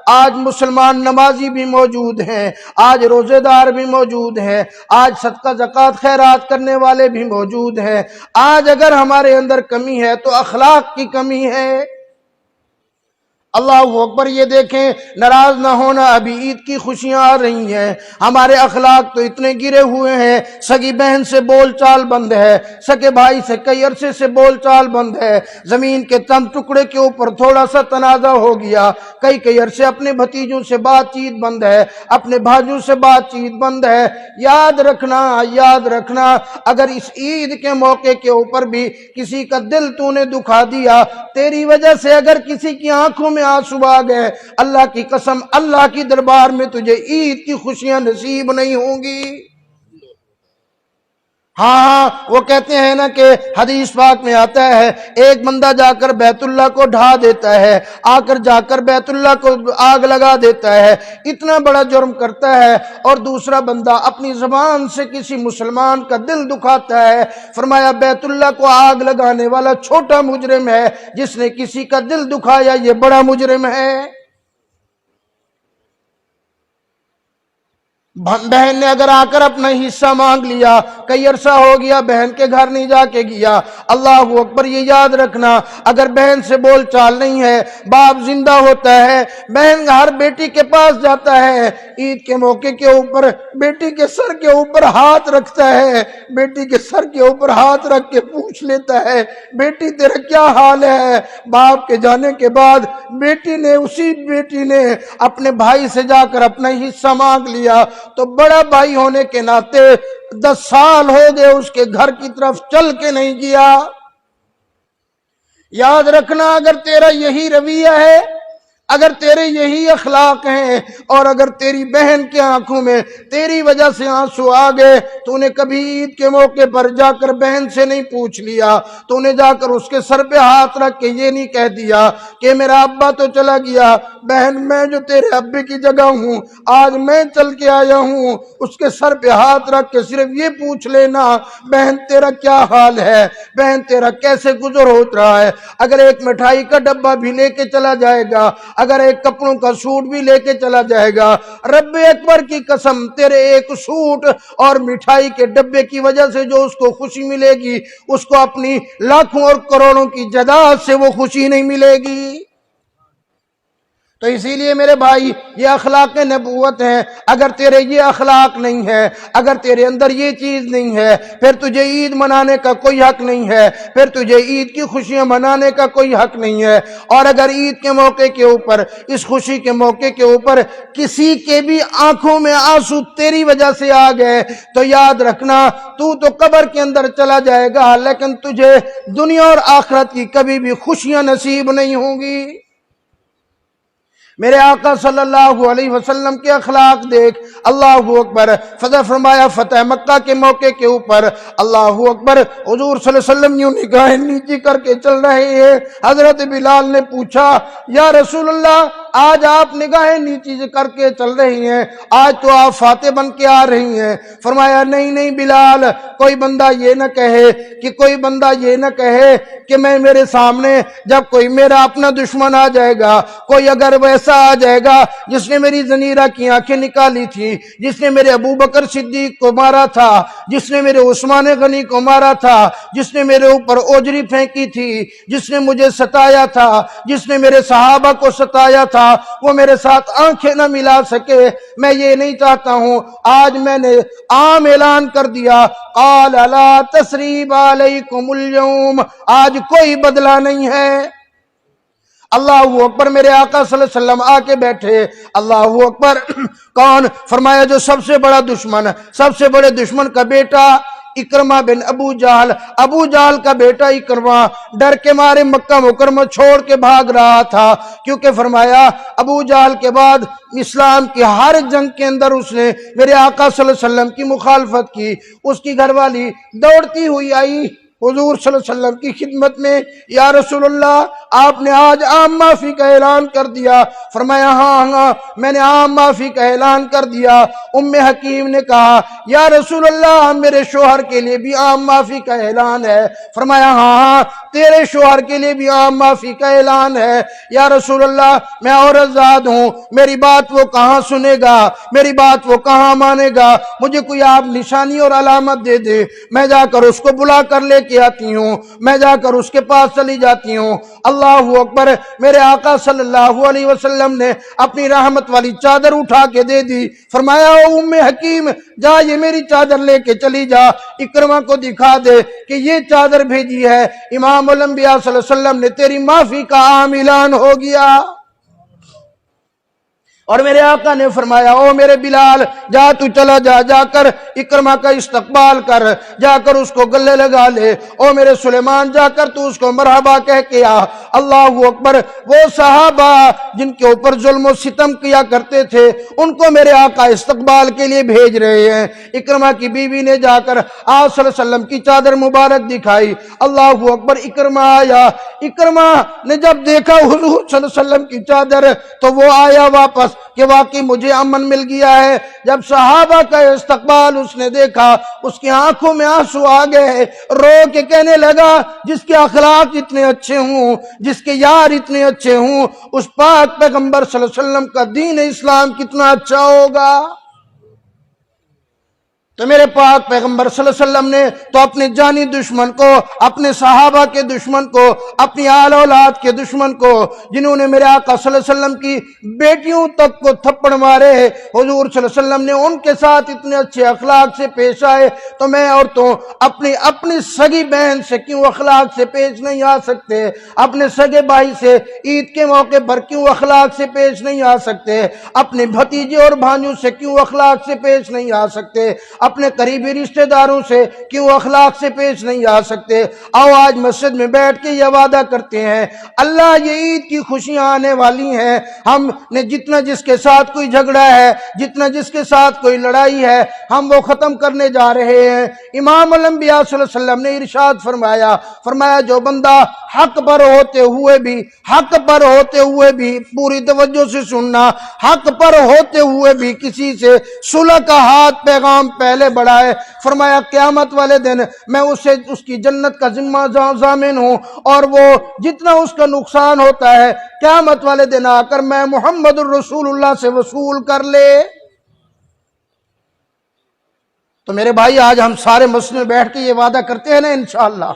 آج مسلمان نمازی بھی موجود ہیں، آج روزے دار بھی موجود ہیں، آج صدقہ زکوٰۃ خیرات کرنے والے بھی موجود ہیں۔ آج اگر ہمارے اندر کمی ہے تو اخلاق کی کمی ہے۔ اللہ اکبر۔ یہ دیکھیں، ناراض نہ ہونا، ابھی عید کی خوشیاں آ رہی ہیں، ہمارے اخلاق تو اتنے گرے ہوئے ہیں، سگی بہن سے بول چال بند ہے، سگے بھائی سے کئی عرصے سے بول چال بند ہے، زمین کے چند ٹکڑے کے اوپر تھوڑا سا تنازع ہو گیا، کئی عرصے اپنے بھتیجوں سے بات چیت بند ہے، اپنے بھائیوں سے بات چیت بند ہے۔ یاد رکھنا اگر اس عید کے موقع کے اوپر بھی کسی کا دل تو نے دکھا دیا، تیری وجہ سے اگر کسی کی آنکھوں میں آنسو آ گئے، اللہ کی قسم اللہ کی دربار میں تجھے عید کی خوشیاں نصیب نہیں ہوں گی۔ ہاں وہ کہتے ہیں نا کہ حدیث پاک میں آتا ہے، ایک بندہ جا کر بیت اللہ کو ڈھا دیتا ہے، جا کر بیت اللہ کو آگ لگا دیتا ہے، اتنا بڑا جرم کرتا ہے، اور دوسرا بندہ اپنی زبان سے کسی مسلمان کا دل دکھاتا ہے۔ فرمایا بیت اللہ کو آگ لگانے والا چھوٹا مجرم ہے، جس نے کسی کا دل دکھایا یہ بڑا مجرم ہے۔ بہن نے اگر آ کر اپنا حصہ مانگ لیا، کئی عرصہ ہو گیا بہن کے گھر نہیں جا کے گیا، اللہ اکبر، یہ یاد رکھنا اگر بہن سے بول چال نہیں ہے، باپ زندہ ہوتا ہے، بہن ہر بیٹی کے پاس جاتا ہے، عید کے موقع کے اوپر بیٹی کے سر کے اوپر ہاتھ رکھتا ہے، بیٹی کے سر کے اوپر ہاتھ رکھ کے پوچھ لیتا ہے بیٹی تیرا کیا حال ہے۔ باپ کے جانے کے بعد اسی بیٹی نے اپنے بھائی سے جا کر اپنا حصہ مانگ لیا، تو بڑا بھائی ہونے کے ناطے 10 سال ہو گئے اس کے گھر کی طرف چل کے نہیں گیا۔ یاد رکھنا اگر تیرا یہی رویہ ہے، اگر تیرے یہی اخلاق ہیں، اور اگر تیری بہن کی آنکھوں میں تیری وجہ سے آنسو آ گئے، تو نے کبھی عید کے موقع پر جا کر بہن سے نہیں پوچھ لیا، تو نے جا کر اس کے سر پہ ہاتھ رکھ کے یہ نہیں کہہ دیا کہ میرا ابا تو چلا گیا، بہن میں جو تیرے ابے کی جگہ ہوں آج میں چل کے آیا ہوں، اس کے سر پہ ہاتھ رکھ کے صرف یہ پوچھ لینا بہن تیرا کیا حال ہے، بہن تیرا کیسے گزر ہو رہا ہے۔ اگر ایک مٹھائی کا ڈبہ بھی لے کے چلا جائے گا، اگر ایک کپڑوں کا سوٹ بھی لے کے چلا جائے گا، رب اکبر کی قسم تیرے ایک سوٹ اور مٹھائی کے ڈبے کی وجہ سے جو اس کو خوشی ملے گی، اس کو اپنی لاکھوں اور کروڑوں کی جائیداد سے وہ خوشی نہیں ملے گی۔ تو اسی لیے میرے بھائی یہ اخلاق نبوت ہیں، اگر تیرے یہ اخلاق نہیں ہے، اگر تیرے اندر یہ چیز نہیں ہے، پھر تجھے عید منانے کا کوئی حق نہیں ہے، پھر تجھے عید کی خوشیاں منانے کا کوئی حق نہیں ہے۔ اور اگر عید کے موقع کے اوپر، اس خوشی کے موقع کے اوپر کسی کے بھی آنکھوں میں آنسو تیری وجہ سے آ گئے، تو یاد رکھنا تو قبر کے اندر چلا جائے گا، لیکن تجھے دنیا اور آخرت کی کبھی بھی خوشیاں نصیب نہیں ہوں گی۔ میرے آقا صلی اللہ علیہ وسلم کے اخلاق دیکھ، اللہ اکبر۔ فرمایا فتح مکہ کے موقع کے اوپر، اللہ اکبر، حضور صلی اللہ علیہ وسلم یوں نگاہیں نیچی کر کے چل رہے ہیں۔ حضرت بلال نے پوچھا یا رسول اللہ آج آپ نگاہیں نیچی کر کے چل رہی ہیں، آج تو آپ فاتح بن کے آ رہی ہیں۔ فرمایا نہیں بلال، کوئی بندہ یہ نہ کہے کہ میں میرے سامنے جب کوئی میرا اپنا دشمن آ جائے گا، کوئی اگر ویسا آ جائے گا جس نے میری زنیرہ کی آنکھیں نکالی تھی، جس نے میرے ابو بکر صدیق کو مارا تھا، جس نے میرے عثمان غنی کو مارا تھا، جس نے میرے اوپر اوجری پھینکی تھی، جس نے مجھے ستایا تھا، جس نے میرے صحابہ کو ستایا تھا، وہ میرے ساتھ آنکھیں نہ ملا سکے، میں یہ نہیں چاہتا ہوں۔ آج میں نے عام اعلان کر دیا، قال لا تثریب علیکم اليوم، آج کوئی بدلہ نہیں ہے۔ اللہ اکبر۔ میرے آقا صلی اللہ علیہ وسلم آ کے بیٹھے، اللہ اکبر۔ کون؟ فرمایا جو سب سے بڑے دشمن کا بیٹا اکرمہ بن ابو جہل کا بیٹا اکرمہ ڈر کے مارے مکہ مکرمہ چھوڑ کے بھاگ رہا تھا، کیونکہ فرمایا ابو جہل کے بعد اسلام کی ہر جنگ کے اندر اس نے میرے آقا صلی اللہ علیہ وسلم کی مخالفت کی۔ اس کی گھر والی دوڑتی ہوئی آئی حضور صلی اللہ علیہ وسلم کی خدمت میں، یا رسول اللہ آپ نے آج عام معافی کا اعلان کر دیا۔ فرمایا ہاں میں نے عام معافی کا اعلان کر دیا۔ ام حکیم نے کہا یا رسول اللہ میرے شوہر کے لیے بھی عام معافی کا اعلان ہے۔ فرمایا ہاں تیرے شوہر کے لیے بھی عام معافی کا اعلان ہے۔ یا رسول اللہ میں عورت زاد ہوں، میری بات وہ کہاں سنے گا، میری بات وہ کہاں مانے گا، مجھے کوئی آپ نشانی اور علامت دے دے، میں جا کر اس کو بلا کر لے کے آتی ہوں، میں جا کر اس کے پاس چلی جاتی ہوں۔ اللہ اکبر، میرے آقا صلی اللہ علیہ وسلم نے اپنی رحمت والی چادر اٹھا کے دے دی، فرمایا او ام حکیم جا یہ میری چادر لے کے چلی جا، اکرمہ کو دکھا دے کہ یہ چادر بھیجی ہے امام الانبیاء صلی اللہ علیہ وسلم نے، تیری معافی کا عام اعلان ہو گیا۔ اور میرے آقا نے فرمایا او میرے بلال جا تو چلا جا، جا کر اکرمہ کا استقبال کر، جا کر اس کو گلے لگا لے، او میرے سلیمان جا کر تو اس کو مرحبا کہہ کے آ۔ اللہ اکبر، وہ صحابہ جن کے اوپر ظلم و ستم کیا کرتے تھے ان کو میرے آقا استقبال کے لیے بھیج رہے ہیں۔ اکرمہ کی بیوی نے جا کر آپ صلی اللہ علیہ وسلم کی چادر مبارک دکھائی، اللہ اکبر، اکرمہ آیا۔ اکرمہ نے جب دیکھا حضور صلی اللہ علیہ وسلم کی چادر تو وہ آیا واپس کہ واقعی مجھے امن مل گیا ہے۔ جب صحابہ کا استقبال اس نے دیکھا اس کی آنکھوں میں آنسو آ گئے، رو کے کہنے لگا جس کے اخلاق اتنے اچھے ہوں، جس کے یار اتنے اچھے ہوں، اس پاک پیغمبر صلی اللہ علیہ وسلم کا دین اسلام کتنا اچھا ہوگا۔ تو میرے پاک پیغمبر صلی اللہ علیہ وسلم نے تو اپنے جانی دشمن کو، اپنے صحابہ کے دشمن کو، اپنی آل اولاد کے دشمن کو، جنہوں نے میرے آقا صلی اللہ علیہ وسلم کی بیٹیوں تک کو تھپڑ مارے، حضور صلی اللہ علیہ وسلم نے ان کے ساتھ اتنے اچھے اخلاق سے پیش آئے، تو میں اور تو اپنی سگی بہن سے کیوں اخلاق سے پیش نہیں آ سکتے؟ اپنے سگے بھائی سے عید کے موقع پر کیوں اخلاق سے پیش نہیں آ سکتے؟ اپنے بھتیجے اور بھانجوں سے کیوں اخلاق سے پیش نہیں آ سکتے؟ اپنے قریبی رشتہ داروں سے کیوں اخلاق سے پیش نہیں آ سکتے؟ آؤ آج مسجد میں بیٹھ کے یہ وعدہ کرتے ہیں، اللہ یہ عید کی خوشیاں آنے والی ہیں، ہم نے جتنا جس کے ساتھ کوئی جھگڑا ہے، جتنا جس کے ساتھ کوئی لڑائی ہے، ہم وہ ختم کرنے جا رہے ہیں۔ امام الانبیاء صلی اللہ علیہ وسلم نے ارشاد فرمایا جو بندہ حق پر ہوتے ہوئے بھی پوری توجہ سے سننا، حق پر ہوتے ہوئے بھی کسی سے صلح کا ہاتھ پیغام پہلے بڑھائے، فرمایا قیامت والے دن میں اس کی جنت کا ذمہ ضامن ہوں، اور وہ جتنا اس کا نقصان ہوتا ہے قیامت والے دن آ کر میں محمد الرسول اللہ سے وصول کر لے۔ تو میرے بھائی آج ہم سارے مسجد میں بیٹھ کے یہ وعدہ کرتے ہیں نا انشاءاللہ